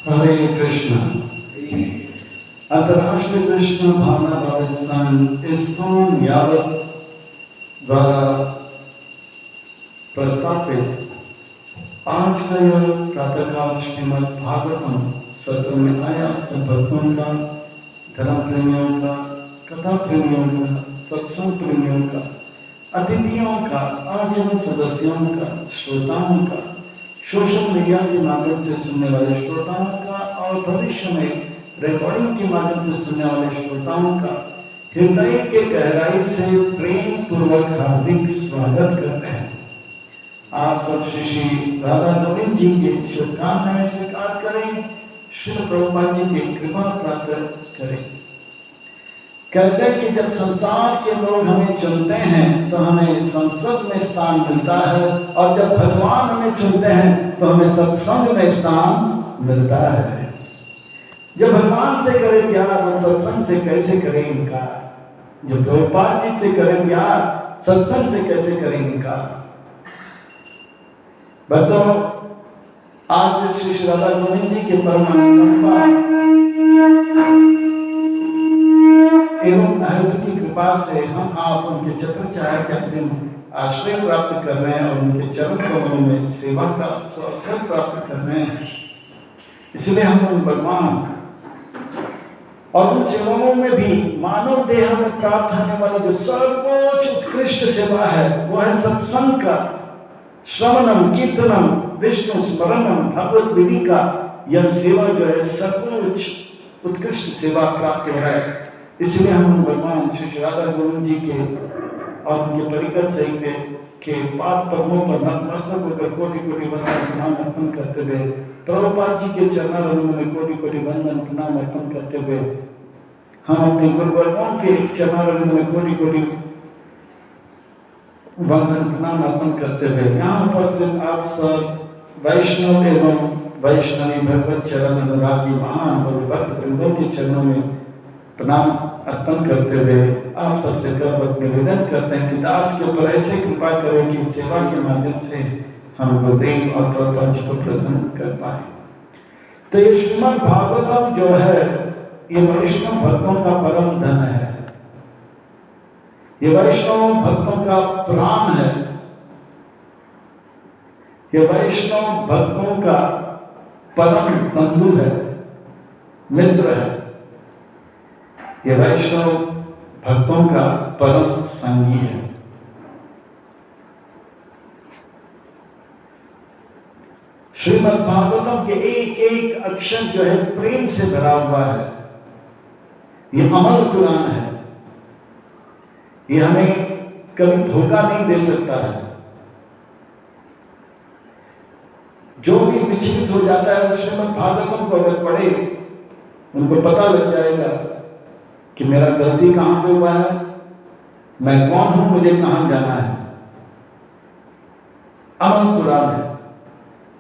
हरे कृष्ण। अंतर्राष्ट्रीय कृष्ण भावना भावित संघ इस्कॉन यावत द्वारा प्रस्तावित आज का यह प्रातःकाल श्रीमद् भागवतम सत्र में आया सब भक्तों का, धर्म प्रेमियों का, कथा प्रेमियों का, सत्संग प्रेमियों का, अतिथियों का, आजीवन सदस्यों का, श्रोताओं का, सोशल मीडिया के माध्यम से सुनने वाले श्रोताओं का और भविष्य में रिकॉर्डिंग के माध्यम से सुनने वाले श्रोताओं का हृदय के गहराई से प्रेम पूर्वक हार्दिक स्वागत करते हैं। आप सब श्री राधा गोविंद जी के शुभकामनाएं स्वीकार करें, श्री प्रभुपाद जी की कृपा प्राप्त करें। कहते हैं कि जब संसार के लोग हमें चुनते हैं तो हमें संसद में स्थान मिलता है, और जब भगवान हमें चुनते हैं तो हमें सत्संग में स्थान मिलता है। जब भगवान से करें प्यार तो सत्संग से कैसे करें इनकार। जो प्रभुपाद जी से करें प्यार, सत्संग से कैसे करें इनकार। बताओ, आज श्री राधा गोविंद जी के परम एवं अहद की कृपा से हम आप उनके चक्र छाया के दिन आश्रय प्राप्त कर रहे हैं और उनके चरण कमलों में सेवा का अवसर प्राप्त कर रहे हैं। इसलिए हम उन भगवान और उन सेवाओं में भी मानव देह में प्राप्त होने वाली जो सर्वोच्च उत्कृष्ट सेवा है वो है सत्संग का श्रवणम कीर्तनम विष्णु स्मरणम भगवत विधि का। यह सेवा जो है सर्वोच्च उत्कृष्ट सेवा प्राप्त हो रहा है। इसलिए हम भगवान श्री राधा गोविंद जी के और उनके परिकर सही के पाद पद्मों पर नतमस्तक होकर कोटि कोटि वंदन प्रणाम अर्पण करते हुए, प्रभुपाद जी के चरणारविंद में कोटि कोटि वंदन प्रणाम अर्पण करते हुए, हम अपने गुरुवर्गों के चरणारविंद में कोटि कोटि वंदन प्रणाम अर्पण करते हुए यहाँ उपस्थित आप सब वैष्णव एवं वैष्णवी भगवत चरण अनुरागी महान और भक्त वृंदों के चरणों में प्रणाम अर्पण करते हुए आप सबसे करवत निवेदन करते हैं कि दास के ऊपर ऐसे कृपा करें कि सेवा के माध्यम से हम गुरुदेव और प्रभुपाद जी को प्रसन्न कर पाए। तो ये श्रीमद् भागवतम जो है ये वैष्णव भक्तों का परम धन है, ये वैष्णव भक्तों का प्राण है, ये वैष्णव भक्तों का परम बंधु है, मित्र है, ये वैष्णव भक्तों का परम संगी है। श्रीमद् भागवतम के एक एक अक्षर जो है प्रेम से भरा हुआ है। ये अमर पुराण है, ये हमें कभी धोखा नहीं दे सकता है। जो भी विचलित हो जाता है वो श्रीमद् भागवतम को अगर पढ़े उनको पता लग जाएगा कि मेरा गलती कहाँ पे हुआ है, मैं कौन हूं, मुझे कहाँ जाना है। अमर पुराण है,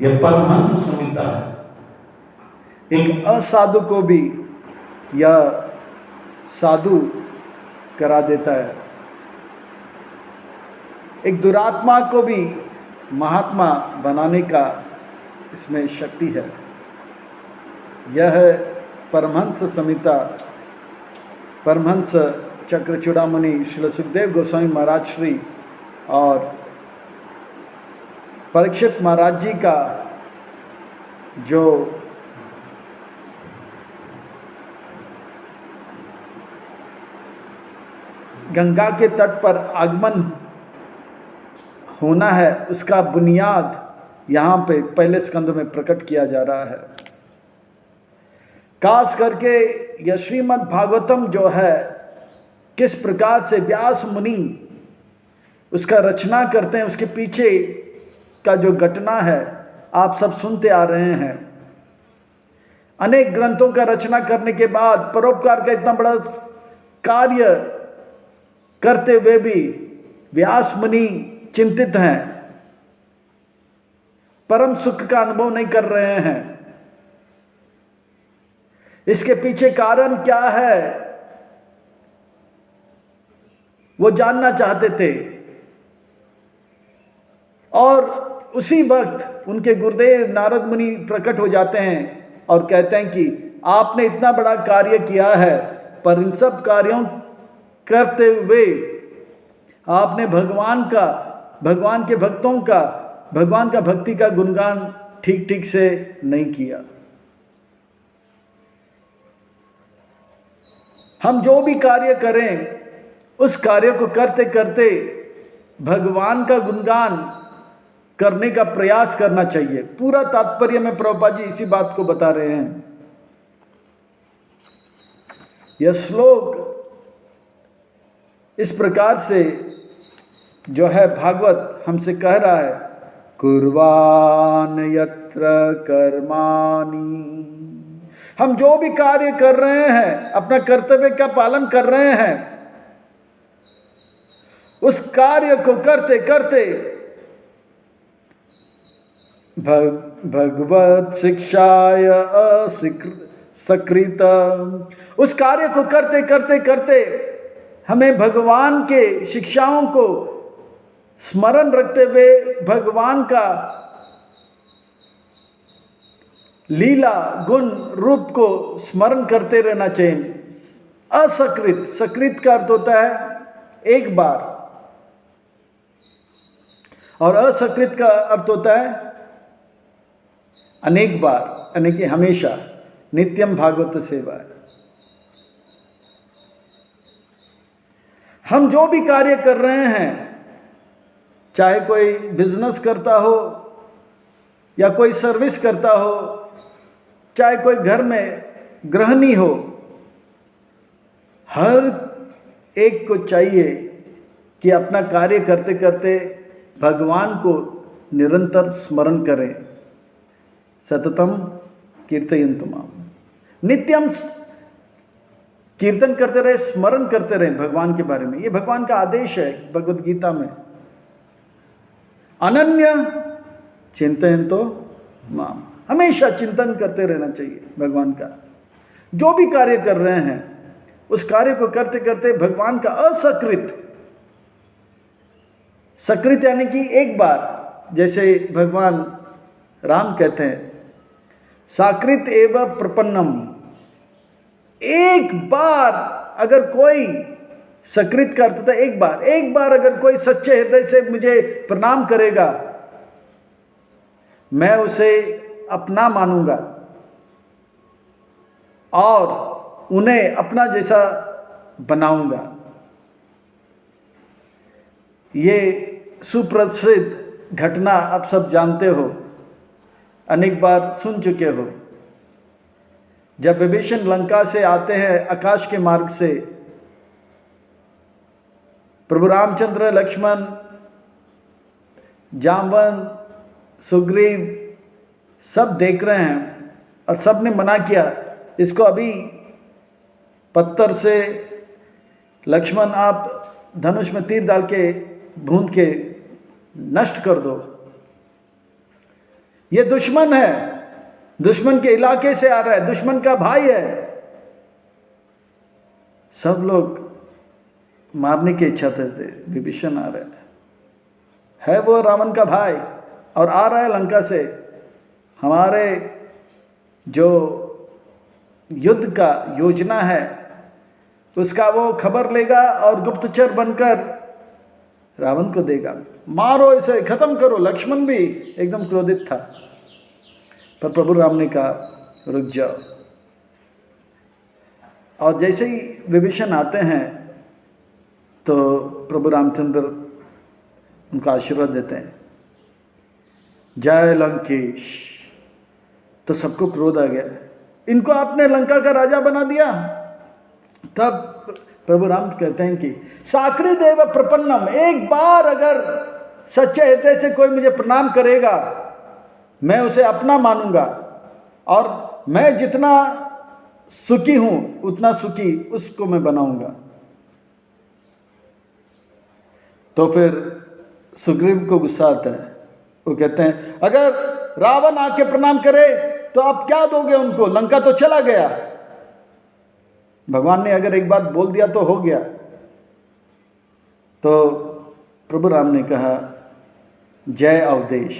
यह परमहंस संहिता है। एक असाधु को भी यह साधु करा देता है, एक दुरात्मा को भी महात्मा बनाने का इसमें शक्ति है। यह है परमहंस संहिता। परमहंस चक्र चूड़ामणि श्री सुखदेव गोस्वामी महाराज श्री और परीक्षित महाराज जी का जो गंगा के तट पर आगमन होना है उसका बुनियाद यहाँ पे पहले स्कंद में प्रकट किया जा रहा है। खास करके यह श्रीमद् भागवतम जो है किस प्रकार से व्यास मुनि उसका रचना करते हैं, उसके पीछे का जो घटना है आप सब सुनते आ रहे हैं। अनेक ग्रंथों का रचना करने के बाद परोपकार का इतना बड़ा कार्य करते हुए भी व्यास मुनि चिंतित हैं, परम सुख का अनुभव नहीं कर रहे हैं। इसके पीछे कारण क्या है वो जानना चाहते थे। और उसी वक्त उनके गुरुदेव नारद मुनि प्रकट हो जाते हैं और कहते हैं कि आपने इतना बड़ा कार्य किया है, पर इन सब कार्यों करते हुए आपने भगवान के भक्तों का, भगवान का भक्ति का गुणगान ठीक ठीक से नहीं किया। हम जो भी कार्य करें, उस कार्य को करते करते भगवान का गुणगान करने का प्रयास करना चाहिए। पूरा तात्पर्य में प्रभुपाद जी इसी बात को बता रहे हैं। यह श्लोक इस प्रकार से जो है भागवत हमसे कह रहा है, कुर्वाण यत्र कर्माणि, हम जो भी कार्य कर रहे हैं, अपना कर्तव्य का पालन कर रहे हैं, उस कार्य को करते करते भगवत शिक्षाय सकृत, उस कार्य को करते करते करते हमें भगवान के शिक्षाओं को स्मरण रखते हुए भगवान का लीला गुण रूप को स्मरण करते रहना चाहिए। असकृत, सकृत का अर्थ होता है एक बार, और असकृत का अर्थ होता है अनेक बार, यानी कि हमेशा। नित्यम भागवत सेवा। हम जो भी कार्य कर रहे हैं, चाहे कोई बिजनेस करता हो या कोई सर्विस करता हो, चाहे कोई घर में गृहिणी हो, हर एक को चाहिए कि अपना कार्य करते करते भगवान को निरंतर स्मरण करें। सततम कीर्तयन्तु माम, नित्यम कीर्तन करते रहे, स्मरण करते रहे भगवान के बारे में। ये भगवान का आदेश है भगवद गीता में। अनन्य चिंतयन्तु माम, हमेशा चिंतन करते रहना चाहिए भगवान का। जो भी कार्य कर रहे हैं, उस कार्य को करते करते भगवान का असकृत, सकृत यानी कि एक बार, जैसे भगवान राम कहते हैं, साकृत एव प्रपन्नम, एक बार अगर कोई, सकृत का अर्थ होता है एक बार अगर कोई सच्चे हृदय से मुझे प्रणाम करेगा, मैं उसे अपना मानूंगा और उन्हें अपना जैसा बनाऊंगा। ये सुप्रसिद्ध घटना आप सब जानते हो, अनेक बार सुन चुके हो। जब विभीषण लंका से आते हैं आकाश के मार्ग से, प्रभु रामचंद्र, लक्ष्मण, जाम्बवन, सुग्रीव सब देख रहे हैं और सब ने मना किया, इसको अभी पत्थर से लक्ष्मण आप धनुष में तीर डाल के भूंद के नष्ट कर दो। ये दुश्मन है, दुश्मन के इलाके से आ रहा है, दुश्मन का भाई है। सब लोग मारने की इच्छा थे। विभीषण आ रहा है वो रावण का भाई और आ रहा है लंका से। हमारे जो युद्ध का योजना है उसका वो खबर लेगा और गुप्तचर बनकर रावण को देगा। मारो इसे, खत्म करो। लक्ष्मण भी एकदम क्रोधित था, पर प्रभु राम ने कहा रुक जाओ। और जैसे ही विभीषण आते हैं तो प्रभु रामचंद्र उनको आशीर्वाद देते हैं, जय लंकेश। तो सबको क्रोध आ गया, इनको आपने लंका का राजा बना दिया। तब प्रभु राम कहते हैं कि साकृत एव प्रपन्नम, एक बार अगर सच्चे हृदय से कोई मुझे प्रणाम करेगा, मैं उसे अपना मानूंगा और मैं जितना सुखी हूं उतना सुखी उसको मैं बनाऊंगा। तो फिर सुग्रीव को गुस्सा आता है। वो कहते हैं अगर रावण आके प्रणाम करे तो आप क्या दोगे उनको? लंका तो चला गया। भगवान ने अगर एक बात बोल दिया तो हो गया। तो प्रभु राम ने कहा जय अवदेश,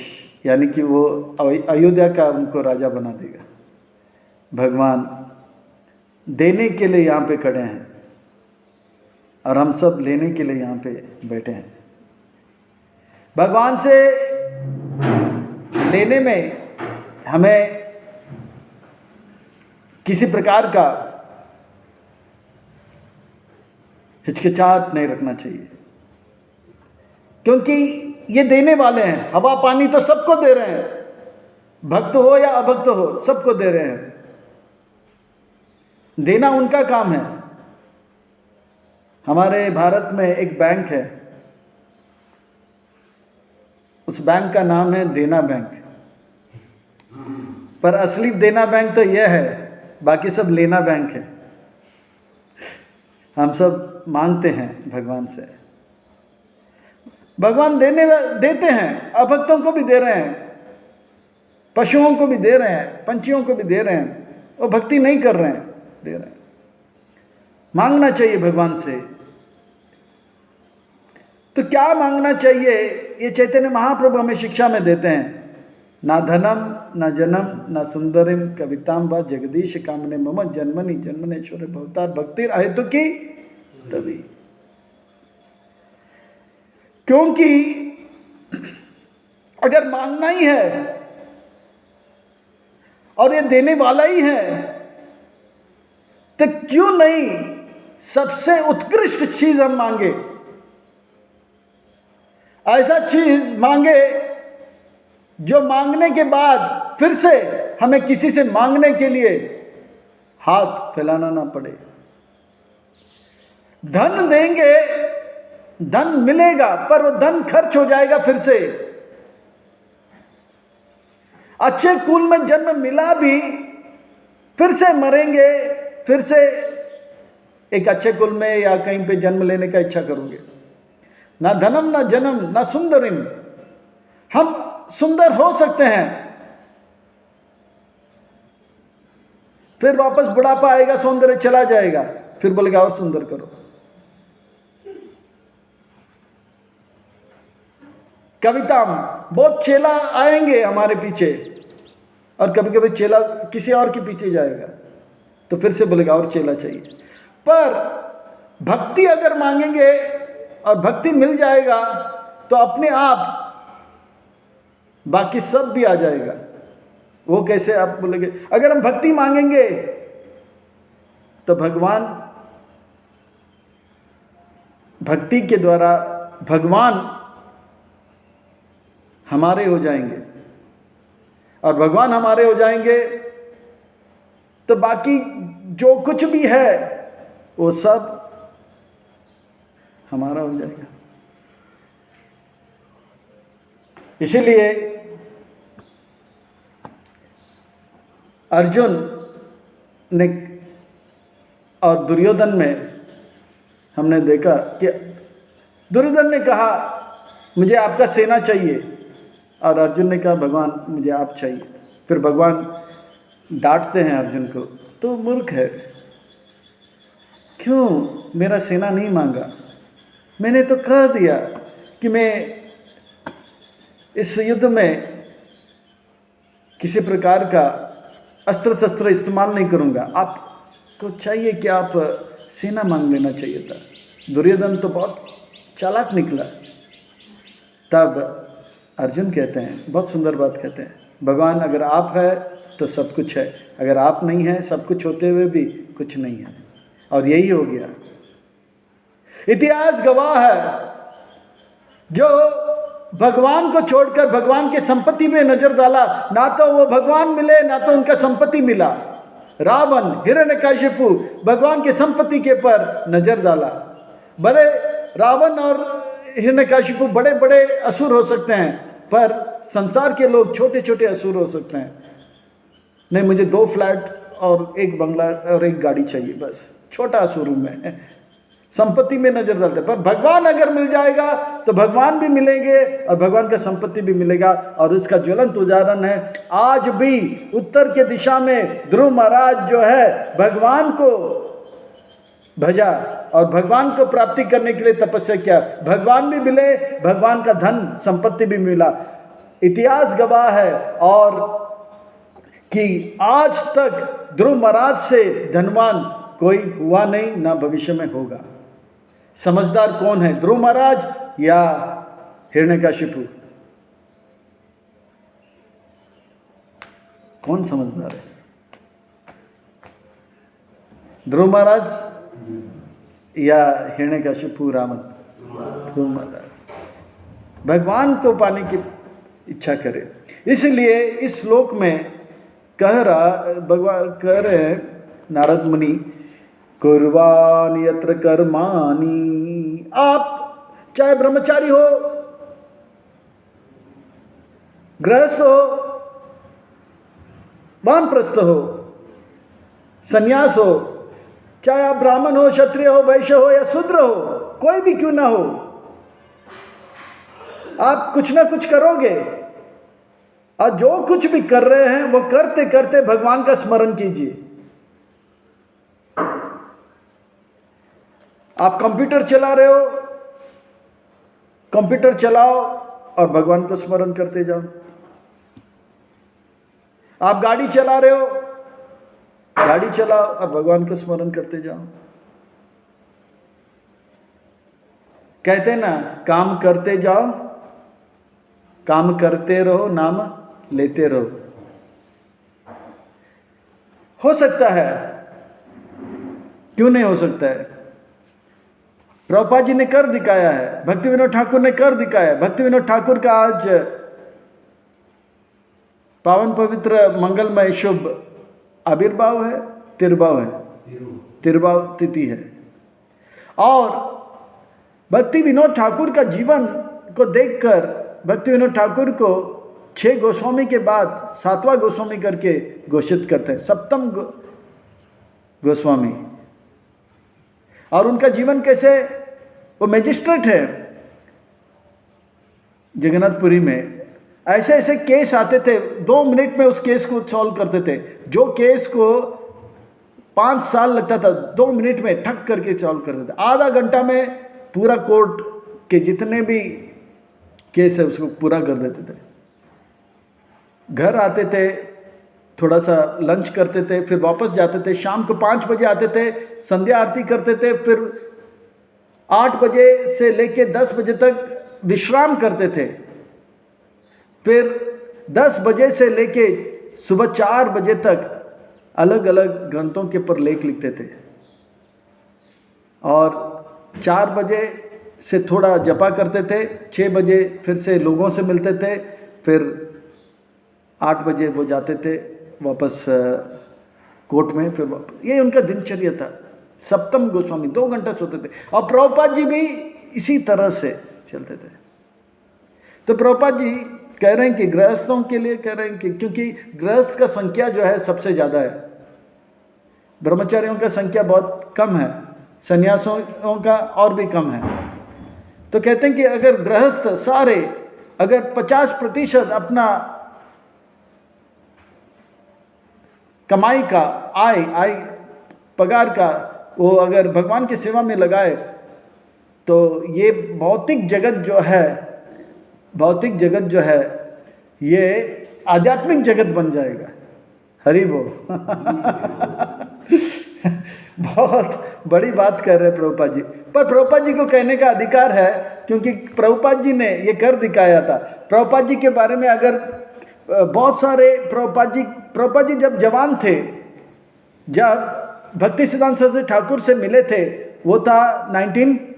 यानी कि वो अयोध्या का उनको राजा बना देगा। भगवान देने के लिए यहाँ पे खड़े हैं और हम सब लेने के लिए यहाँ पे बैठे हैं। भगवान से लेने में हमें किसी प्रकार का हिचकिचाहट नहीं रखना चाहिए, क्योंकि ये देने वाले हैं। हवा पानी तो सबको दे रहे हैं, भक्त हो या अभक्त हो सबको दे रहे हैं। देना उनका काम है। हमारे भारत में एक बैंक है, उस बैंक का नाम है देना बैंक, पर असली देना बैंक तो यह है, बाकी सब लेना बैंक है। हम सब मांगते हैं भगवान से, भगवान देते हैं, अभक्तों को भी दे रहे हैं, पशुओं को भी दे रहे हैं, पंछियों को भी दे रहे हैं, वो भक्ति नहीं कर रहे हैं, दे रहे हैं। मांगना चाहिए भगवान से। तो क्या मांगना चाहिए, ये चैतन्य महाप्रभु हमें शिक्षा में देते हैं। ना धनम ना जनम ना सुंदरिम कविताम व जगदीश कामने मम जन्मनि जन्मनेश्वर भवतार भक्तिर अहेतु की तभी। क्योंकि अगर मांगना ही है और ये देने वाला ही है, तो क्यों नहीं सबसे उत्कृष्ट चीज हम मांगे, ऐसा चीज मांगे जो मांगने के बाद फिर से हमें किसी से मांगने के लिए हाथ फैलाना ना पड़े। धन देंगे, धन मिलेगा, पर वो धन खर्च हो जाएगा फिर से। अच्छे कुल में जन्म मिला भी, फिर से मरेंगे, फिर से एक अच्छे कुल में या कहीं पे जन्म लेने का इच्छा करोगे। ना धनम ना जन्म ना सुंदरिम। हम सुंदर हो सकते हैं, फिर वापस बुढ़ापा आएगा, सौंदर्य चला जाएगा, फिर बोलेगा और सुंदर करो। कविता बहुत चेला आएंगे हमारे पीछे, और कभी कभी चेला किसी और के पीछे जाएगा, तो फिर से बोलेगा और चेला चाहिए। पर भक्ति अगर मांगेंगे और भक्ति मिल जाएगा तो अपने आप बाकी सब भी आ जाएगा। वो कैसे, आप बोलेंगे अगर हम भक्ति मांगेंगे तो भगवान, भक्ति के द्वारा भगवान हमारे हो जाएंगे, और भगवान हमारे हो जाएंगे तो बाकी जो कुछ भी है वो सब हमारा हो जाएगा। इसीलिए अर्जुन ने और दुर्योधन में हमने देखा कि दुर्योधन ने कहा मुझे आपका सेना चाहिए, और अर्जुन ने कहा भगवान मुझे आप चाहिए। फिर भगवान डांटते हैं अर्जुन को, तो मूर्ख है, क्यों मेरा सेना नहीं मांगा? मैंने तो कह दिया कि मैं इस युद्ध में किसी प्रकार का अस्त्र शस्त्र इस्तेमाल नहीं करूंगा। आपको चाहिए कि आप सेना मांग लेना चाहिए था। दुर्योधन तो बहुत चालाक निकला। तब अर्जुन कहते हैं, बहुत सुंदर बात कहते हैं, भगवान अगर आप है तो सब कुछ है, अगर आप नहीं है सब कुछ होते हुए भी कुछ नहीं है। और यही हो गया। इतिहास गवाह है, जो भगवान को छोड़कर भगवान के संपत्ति में नजर डाला, ना तो वो भगवान मिले ना तो उनका संपत्ति मिला। रावण, हिरण्यकशिपु भगवान के संपत्ति के पर नजर डाला। बड़े रावण और हिरण्यकशिपु बड़े बड़े असुर हो सकते हैं, पर संसार के लोग छोटे छोटे असुर हो सकते हैं। नहीं, मुझे 2 फ्लैट और 1 बंगला और 1 गाड़ी चाहिए, बस छोटा असुर हूं मैं। संपत्ति में नजर डालते, पर भगवान अगर मिल जाएगा तो भगवान भी मिलेंगे और भगवान का संपत्ति भी मिलेगा। और उसका ज्वलंत उदाहरण है, आज भी उत्तर के दिशा में ध्रुव महाराज जो है भगवान को भजा और भगवान को प्राप्ति करने के लिए तपस्या किया। भगवान भी मिले, भगवान का धन संपत्ति भी मिला। इतिहास गवाह है। और कि आज तक ध्रुव महाराज से धनवान कोई हुआ नहीं, ना भविष्य में होगा। समझदार कौन है, ध्रुव महाराज या हिरण्यकशिपु? कौन समझदार है, ध्रुव महाराज या हिरण्यकशिपु रावण? ध्रुव महाराज। भगवान को पाने की इच्छा करे। इसलिए इस श्लोक में भगवान कह रहे हैं नारद मुनि, कुर्वाण यत्र कर्माणि। आप चाहे ब्रह्मचारी हो, गृहस्थ हो, वानप्रस्थ हो, सन्यास हो, चाहे आप ब्राह्मण हो, क्षत्रिय हो, वैश्य हो या शूद्र हो, कोई भी क्यों ना हो, आप कुछ ना कुछ करोगे। और जो कुछ भी कर रहे हैं वो करते करते भगवान का स्मरण कीजिए। आप कंप्यूटर चला रहे हो, कंप्यूटर चलाओ और भगवान को स्मरण करते जाओ। आप गाड़ी चला रहे हो, गाड़ी चलाओ और भगवान का स्मरण करते जाओ। कहते ना, काम करते जाओ, काम करते रहो, नाम लेते रहो। हो सकता है, क्यों नहीं हो सकता है? प्रभुपाद जी ने कर दिखाया है, भक्ति विनोद ठाकुर ने कर दिखाया है। भक्ति विनोद ठाकुर का आज पावन पवित्र मंगलमय शुभ आविर्भाव है, तिरुभाव है, तिरुभाव तिथि है। और भक्ति विनोद ठाकुर का जीवन को देखकर भक्ति विनोद ठाकुर को 6 गोस्वामी के बाद 7वां गोस्वामी करके घोषित करते हैं, सप्तम गोस्वामी। और उनका जीवन कैसे, वो मैजिस्ट्रेट है जगन्नाथपुरी में। ऐसे ऐसे केस आते थे, 2 मिनट में उस केस को सॉल्व करते थे। जो केस को 5 साल लगता था, 2 मिनट में ठक करके सॉल्व करते थे। आधा घंटा में पूरा कोर्ट के जितने भी केस है उसको पूरा कर देते थे। घर आते थे, थोड़ा सा लंच करते थे, फिर वापस जाते थे। शाम को 5 बजे आते थे, संध्या आरती करते थे, फिर 8 बजे से लेके 10 बजे तक विश्राम करते थे। फिर 10 बजे से लेके सुबह 4 बजे तक अलग अलग ग्रंथों के ऊपर लेख लिखते थे। और 4 बजे से थोड़ा जपा करते थे, 6 बजे फिर से लोगों से मिलते थे, फिर 8 बजे वो जाते थे वापस कोर्ट में। फिर वापस, ये उनका दिनचर्या था। सप्तम गोस्वामी 2 घंटा सोते थे। और प्रभुपाद जी भी इसी तरह से चलते थे। तो प्रभुपाद जी कह रहे हैं कि गृहस्थों के लिए कह रहे हैं कि क्योंकि गृहस्थ का संख्या जो है सबसे ज़्यादा है, ब्रह्मचारियों का संख्या बहुत कम है, सन्यासों का और भी कम है। तो कहते हैं कि अगर गृहस्थ सारे अगर 50% अपना कमाई का आय पगार का वो अगर भगवान की सेवा में लगाए तो ये भौतिक जगत जो है ये आध्यात्मिक जगत बन जाएगा। हरि बोल। बहुत बड़ी बात कर रहे हैं प्रभुपाद जी। पर प्रभुपाद जी को कहने का अधिकार है, क्योंकि प्रभुपाद जी ने ये कर दिखाया था। प्रभुपाद जी के बारे में अगर बहुत सारे प्रभुपाद जी जब जवान थे, जब भक्ति सिद्धांत सरस्वती ठाकुर से मिले थे, वो था 1996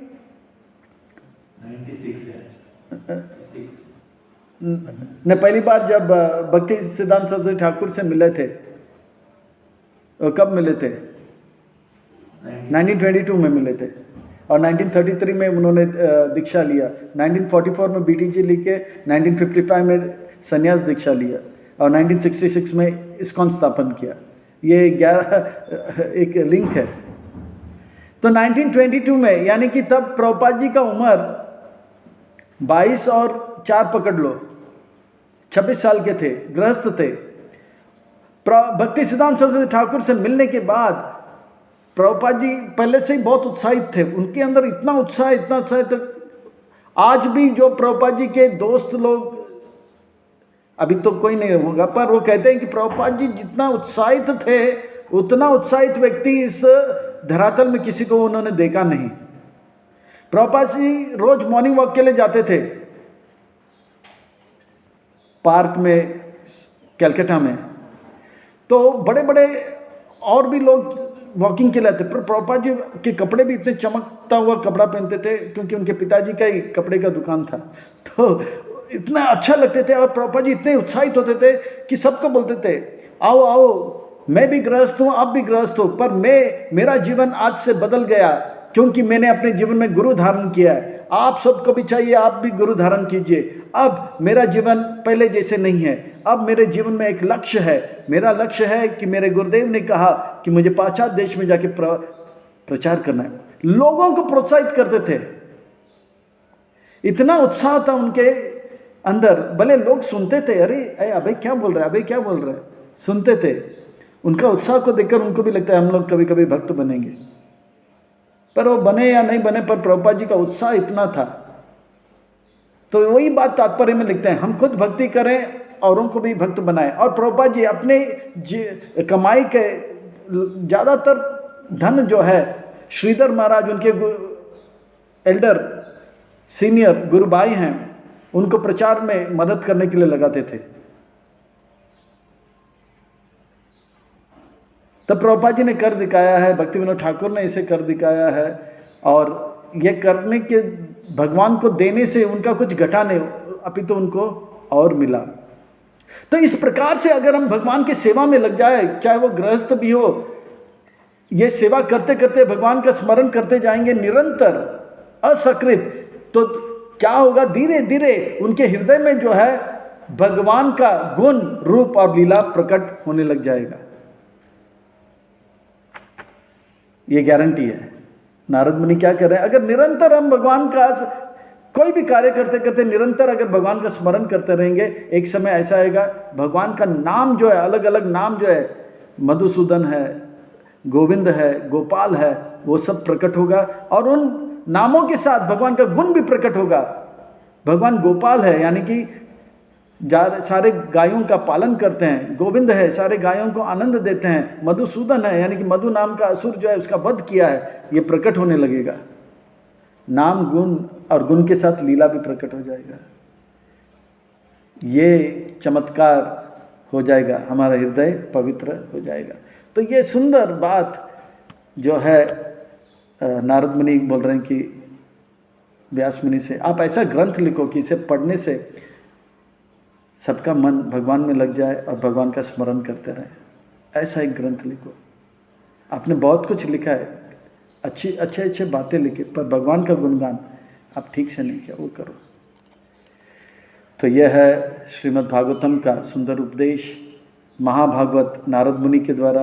ने पहली बार जब भक्ति सिद्धांत सरस्वती ठाकुर से मिले थे। कब मिले थे? 1922 में मिले थे। और 1933 में उन्होंने दीक्षा लिया। 1944 में बीटीजी लिखे, 1955 में संन्यास दीक्षा लिया और 1966 में इस्कॉन स्थापन किया। ये 11 एक लिंक है। तो 1922 में, यानी कि तब प्रभुपाद जी का उम्र 22 और 4 पकड़ लो, 26 साल के थे, गृहस्थ थे। भक्ति सिद्धांत सरस्वती ठाकुर से मिलने के बाद प्रभुपाद जी पहले से ही बहुत उत्साहित थे। उनके अंदर इतना उत्साह तो आज भी जो प्रभुपाद जी के दोस्त लोग अभी तो कोई नहीं होगा, पर वो कहते हैं कि प्रभुपाद जी जितना उत्साहित थे उतना उत्साहित व्यक्ति इस धरातल में किसी को उन्होंने देखा नहीं। प्रभुपाद जी रोज मॉर्निंग वॉक के लिए जाते थे पार्क में कलकत्ता में, तो बड़े बड़े और भी लोग वॉकिंग के लिए आते, पर प्रभुपाद जी के कपड़े भी इतने चमकता हुआ कपड़ा पहनते थे क्योंकि उनके पिताजी का ही कपड़े का दुकान था, तो इतना अच्छा लगते थे। और प्रभुपाद जी इतने उत्साहित होते थे कि सबको बोलते थे आओ आओ, मैं भी गृहस्थ हूँ, आप भी गृहस्थ हो, पर मेरा जीवन आज से बदल गया क्योंकि मैंने अपने जीवन में गुरु धारण किया है। आप सबको भी चाहिए आप भी गुरु धारण कीजिए। अब मेरा जीवन पहले जैसे नहीं है, अब मेरे जीवन में एक लक्ष्य है। मेरा लक्ष्य है कि मेरे गुरुदेव ने कहा कि मुझे पाश्चात्य देश में जाके प्रचार करना है। लोगों को प्रोत्साहित करते थे, इतना उत्साह था उनके अंदर। भले लोग सुनते थे, अरे अबे क्या बोल रहा है, अबे क्या बोल रहा है, सुनते थे। उनका उत्साह को देखकर उनको भी लगता है हम लोग कभी कभी भक्त बनेंगे, पर वो बने या नहीं बने, पर प्रभुपाद जी का उत्साह इतना था। तो वही बात तात्पर्य में लिखते हैं, हम खुद भक्ति करें औरों को भी भक्त बनाएं। और प्रभुपाद जी अपने कमाई के ज़्यादातर धन जो है श्रीधर महाराज उनके एल्डर सीनियर गुरु भाई हैं, उनको प्रचार में मदद करने के लिए लगाते थे। तब प्रभुपाद जी ने कर दिखाया है, भक्ति विनोद ठाकुर ने इसे कर दिखाया है, और ये करने के भगवान को देने से उनका कुछ घटा नहीं, अपितु उनको और मिला। तो इस प्रकार से अगर हम भगवान की सेवा में लग जाए, चाहे वो गृहस्थ भी हो, ये सेवा करते करते भगवान का स्मरण करते जाएंगे निरंतर असकृत, तो क्या होगा, धीरे धीरे उनके हृदय में जो है भगवान का गुण रूप और लीला प्रकट होने लग जाएगा। ये गारंटी है। नारद मुनि क्या कर रहे हैं, अगर निरंतर हम भगवान का कोई भी कार्य करते करते निरंतर अगर भगवान का स्मरण करते रहेंगे, एक समय ऐसा आएगा भगवान का नाम जो है, अलग अलग नाम जो है, मधुसूदन है, गोविंद है, गोपाल है, वो सब प्रकट होगा, और उन नामों के साथ भगवान का गुण भी प्रकट होगा। भगवान गोपाल है यानी कि सारे गायों का पालन करते हैं, गोविंद है सारे गायों को आनंद देते हैं, मधुसूदन है यानी कि मधु नाम का असुर जो है उसका वध किया है, ये प्रकट होने लगेगा। नाम गुण और गुण के साथ लीला भी प्रकट हो जाएगा। ये चमत्कार हो जाएगा, हमारा हृदय पवित्र हो जाएगा। तो ये सुंदर बात जो है नारद मुनि बोल रहे हैं कि व्यास मुनि से आप ऐसा ग्रंथ लिखो कि इसे पढ़ने से सबका मन भगवान में लग जाए और भगवान का स्मरण करते रहें। ऐसा एक ग्रंथ लिखो। आपने बहुत कुछ लिखा है, अच्छे बातें लिखी, पर भगवान का गुणगान आप ठीक से नहीं किया, वो करो। तो यह है श्रीमद् भागवतम का सुंदर उपदेश, महाभागवत नारद मुनि के द्वारा,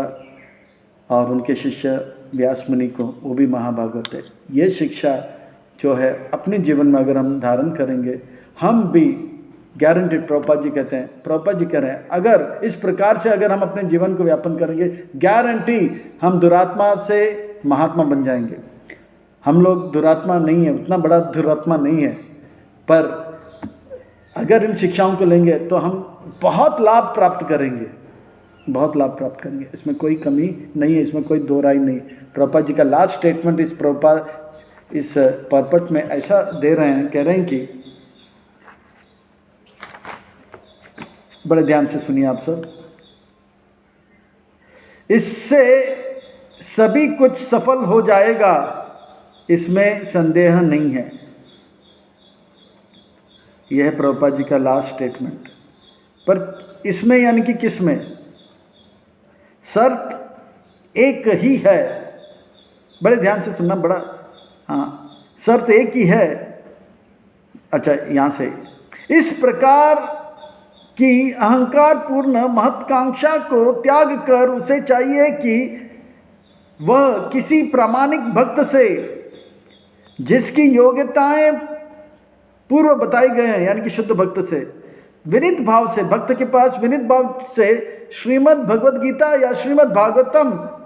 और उनके शिष्य व्यास मुनि को, वो भी महाभागवत है। ये शिक्षा जो है अपने जीवन में अगर हम धारण करेंगे, हम भी गारंटेड, प्रभुपाद जी कहते हैं, प्रभुपाद जी कह रहे हैं, अगर इस प्रकार से अगर हम अपने जीवन को व्यापन करेंगे, गारंटी हम दुरात्मा से महात्मा बन जाएंगे। हम लोग दुरात्मा नहीं है, उतना बड़ा दुरात्मा नहीं है, पर अगर इन शिक्षाओं को लेंगे तो हम बहुत लाभ प्राप्त करेंगे, बहुत लाभ प्राप्त करेंगे। इसमें कोई कमी नहीं है, इसमें कोई दो राय नहीं। प्रभुपाद जी का लास्ट स्टेटमेंट इस परपट में ऐसा दे रहे हैं, कह रहे हैं कि बड़े ध्यान से सुनिए आप सब, इससे सभी कुछ सफल हो जाएगा, इसमें संदेह नहीं है। यह है प्रभुपाद जी का लास्ट स्टेटमेंट। पर इसमें यानी कि किसमें, शर्त एक ही है, बड़े ध्यान से सुनना, बड़ा हाँ, शर्त एक ही है। अच्छा, यहाँ से इस प्रकार की अहंकार पूर्ण महत्कांक्षा को त्याग कर उसे चाहिए कि वह किसी प्रामाणिक भक्त से, जिसकी योग्यताएं पूर्व बताई गए हैं, यानी कि शुद्ध भक्त से, विनीत भाव से, भक्त के पास विनीत भाव से श्रीमद् भगवद गीता या श्रीमद् भागवतम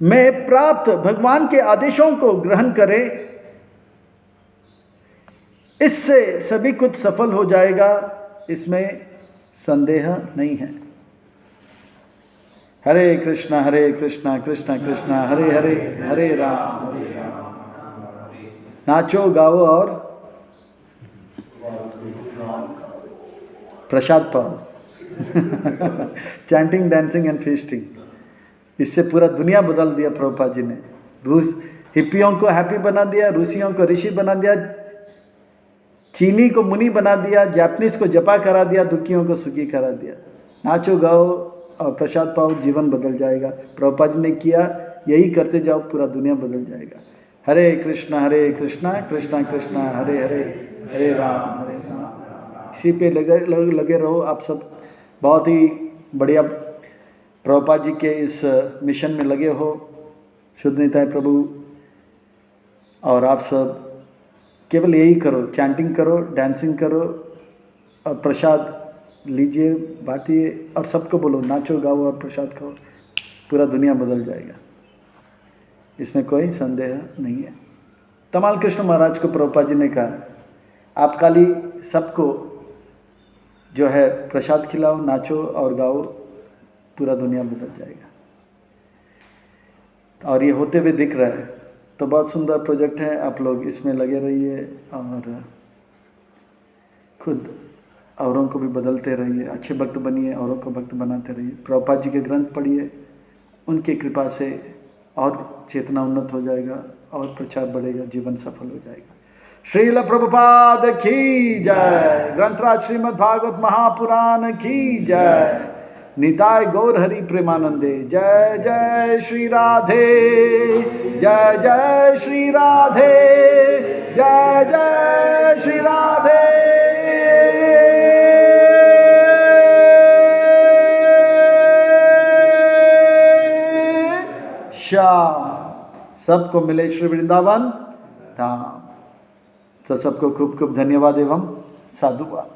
में प्राप्त भगवान के आदेशों को ग्रहण करे। इससे सभी कुछ सफल हो जाएगा, इसमें संदेह नहीं है। हरे कृष्णा कृष्णा कृष्णा हरे हरे, हरे राम नाचो गाओ और प्रसाद पाओ। चैंटिंग, डांसिंग एंड फीस्टिंग, इससे पूरा दुनिया बदल दिया प्रभुपाद जी ने। रूस हिप्पियों को हैप्पी बना दिया, रूसियों को ऋषि बना दिया, चीनी को मुनि बना दिया, जापानीज को जपा करा दिया, दुखियों को सुखी करा दिया। नाचो गाओ और प्रसाद पाओ, जीवन बदल जाएगा। प्रभुपाद जी ने किया, यही करते जाओ, पूरा दुनिया बदल जाएगा। हरे कृष्णा कृष्णा कृष्णा हरे हरे, हरे राम हरे राम। इसी पे लगे रहो आप सब। बहुत ही बढ़िया प्रभुपाद जी के इस मिशन में लगे हो। शुद्ध निताय प्रभु और आप सब केवल यही करो, चैंटिंग करो, डांसिंग करो और प्रसाद लीजिए, बांटिए और सबको बोलो नाचो गाओ और प्रसाद खाओ, पूरा दुनिया बदल जाएगा, इसमें कोई संदेह नहीं है। तमाल कृष्ण महाराज को प्रभुपाद जी ने कहा, आप खाली सबको जो है प्रसाद खिलाओ, नाचो और गाओ, पूरा दुनिया बदल जाएगा। और ये होते हुए दिख रहा है। तो बहुत सुंदर प्रोजेक्ट है, आप लोग इसमें लगे रहिए और खुद औरों को भी बदलते रहिए, अच्छे भक्त बनिए, औरों को भक्त बनाते रहिए। प्रभुपाद जी के ग्रंथ पढ़िए, उनकी कृपा से और चेतना उन्नत हो जाएगा और प्रचार बढ़ेगा, जीवन सफल हो जाएगा। श्रील प्रभुपाद की जय। ग्रंथराज श्रीमद् भागवत महापुराण की जय। निताय गौर हरि प्रेमानंदे। जय जय श्री राधे, जय जय श्री राधे, जय जय श्री राधे। शाम सबको मिले श्री वृंदावन धाम। तो सबको खूब खूब धन्यवाद एवं साधुवाद।